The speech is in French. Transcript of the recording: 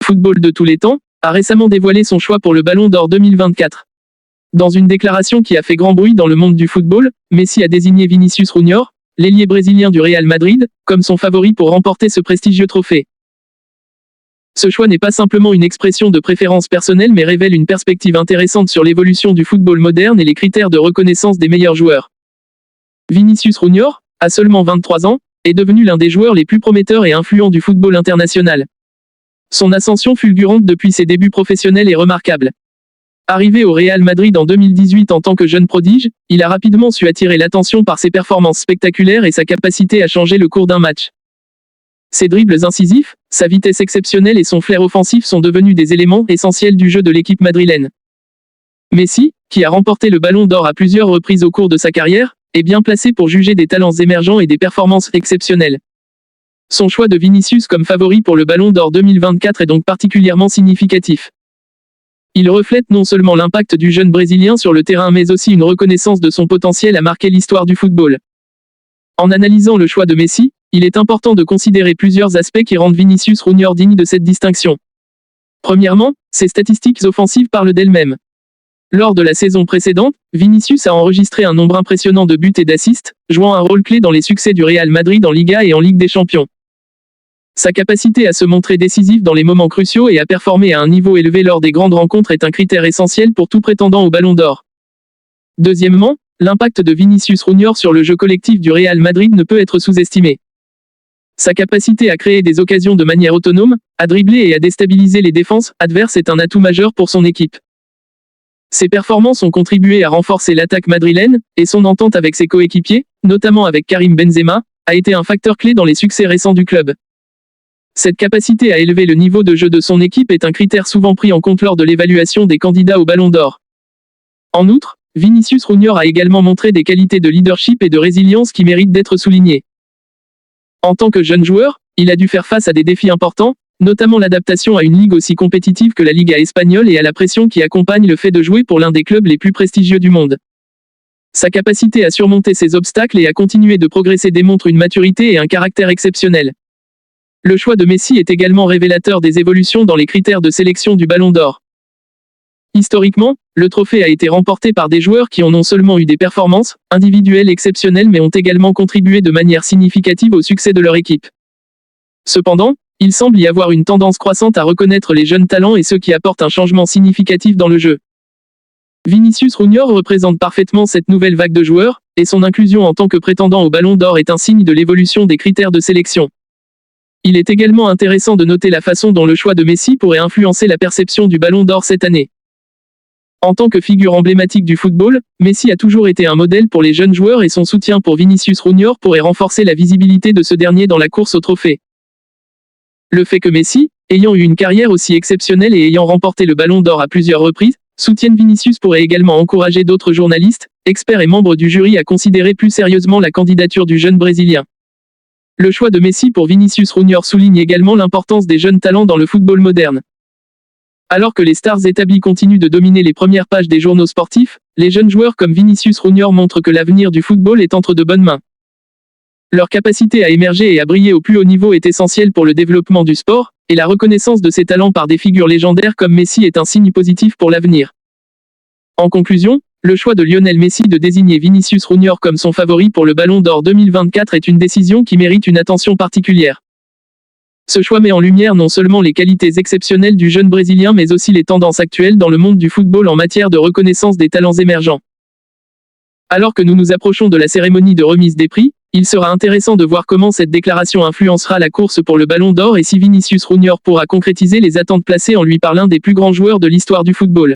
football de tous les temps, a récemment dévoilé son choix pour le Ballon d'Or 2024. Dans une déclaration qui a fait grand bruit dans le monde du football, Messi a désigné Vinícius Junior, l'ailier brésilien du Real Madrid, comme son favori pour remporter ce prestigieux trophée. Ce choix n'est pas simplement une expression de préférence personnelle mais révèle une perspective intéressante sur l'évolution du football moderne et les critères de reconnaissance des meilleurs joueurs. Vinícius Junior, à seulement 23 ans, est devenu l'un des joueurs les plus prometteurs et influents du football international. Son ascension fulgurante depuis ses débuts professionnels est remarquable. Arrivé au Real Madrid en 2018 en tant que jeune prodige, il a rapidement su attirer l'attention par ses performances spectaculaires et sa capacité à changer le cours d'un match. Ses dribbles incisifs, sa vitesse exceptionnelle et son flair offensif sont devenus des éléments essentiels du jeu de l'équipe madrilène. Messi, qui a remporté le Ballon d'Or à plusieurs reprises au cours de sa carrière, est bien placé pour juger des talents émergents et des performances exceptionnelles. Son choix de Vinícius comme favori pour le Ballon d'Or 2024 est donc particulièrement significatif. Il reflète non seulement l'impact du jeune Brésilien sur le terrain mais aussi une reconnaissance de son potentiel à marquer l'histoire du football. En analysant le choix de Messi, il est important de considérer plusieurs aspects qui rendent Vinícius Junior digne de cette distinction. Premièrement, ses statistiques offensives parlent d'elles-mêmes. Lors de la saison précédente, Vinícius a enregistré un nombre impressionnant de buts et d'assists, jouant un rôle clé dans les succès du Real Madrid en Liga et en Ligue des Champions. Sa capacité à se montrer décisif dans les moments cruciaux et à performer à un niveau élevé lors des grandes rencontres est un critère essentiel pour tout prétendant au Ballon d'Or. Deuxièmement, l'impact de Vinícius Junior sur le jeu collectif du Real Madrid ne peut être sous-estimé. Sa capacité à créer des occasions de manière autonome, à dribbler et à déstabiliser les défenses adverses est un atout majeur pour son équipe. Ses performances ont contribué à renforcer l'attaque madrilène, et son entente avec ses coéquipiers, notamment avec Karim Benzema, a été un facteur clé dans les succès récents du club. Cette capacité à élever le niveau de jeu de son équipe est un critère souvent pris en compte lors de l'évaluation des candidats au Ballon d'Or. En outre, Vinícius Junior a également montré des qualités de leadership et de résilience qui méritent d'être soulignées. En tant que jeune joueur, il a dû faire face à des défis importants, notamment l'adaptation à une ligue aussi compétitive que la Liga espagnole et à la pression qui accompagne le fait de jouer pour l'un des clubs les plus prestigieux du monde. Sa capacité à surmonter ces obstacles et à continuer de progresser démontre une maturité et un caractère exceptionnel. Le choix de Messi est également révélateur des évolutions dans les critères de sélection du Ballon d'Or. Historiquement, le trophée a été remporté par des joueurs qui ont non seulement eu des performances individuelles exceptionnelles mais ont également contribué de manière significative au succès de leur équipe. Cependant, il semble y avoir une tendance croissante à reconnaître les jeunes talents et ceux qui apportent un changement significatif dans le jeu. Vinícius Junior représente parfaitement cette nouvelle vague de joueurs, et son inclusion en tant que prétendant au Ballon d'Or est un signe de l'évolution des critères de sélection. Il est également intéressant de noter la façon dont le choix de Messi pourrait influencer la perception du Ballon d'Or cette année. En tant que figure emblématique du football, Messi a toujours été un modèle pour les jeunes joueurs et son soutien pour Vinícius Junior pourrait renforcer la visibilité de ce dernier dans la course au trophée. Le fait que Messi, ayant eu une carrière aussi exceptionnelle et ayant remporté le Ballon d'Or à plusieurs reprises, soutienne Vinícius pourrait également encourager d'autres journalistes, experts et membres du jury à considérer plus sérieusement la candidature du jeune Brésilien. Le choix de Messi pour Vinícius Junior souligne également l'importance des jeunes talents dans le football moderne. Alors que les stars établies continuent de dominer les premières pages des journaux sportifs, les jeunes joueurs comme Vinícius Junior montrent que l'avenir du football est entre de bonnes mains. Leur capacité à émerger et à briller au plus haut niveau est essentielle pour le développement du sport, et la reconnaissance de ces talents par des figures légendaires comme Messi est un signe positif pour l'avenir. En conclusion, le choix de Lionel Messi de désigner Vinícius Junior comme son favori pour le Ballon d'Or 2024 est une décision qui mérite une attention particulière. Ce choix met en lumière non seulement les qualités exceptionnelles du jeune Brésilien mais aussi les tendances actuelles dans le monde du football en matière de reconnaissance des talents émergents. Alors que nous nous approchons de la cérémonie de remise des prix, il sera intéressant de voir comment cette déclaration influencera la course pour le Ballon d'Or et si Vinícius Junior pourra concrétiser les attentes placées en lui par l'un des plus grands joueurs de l'histoire du football.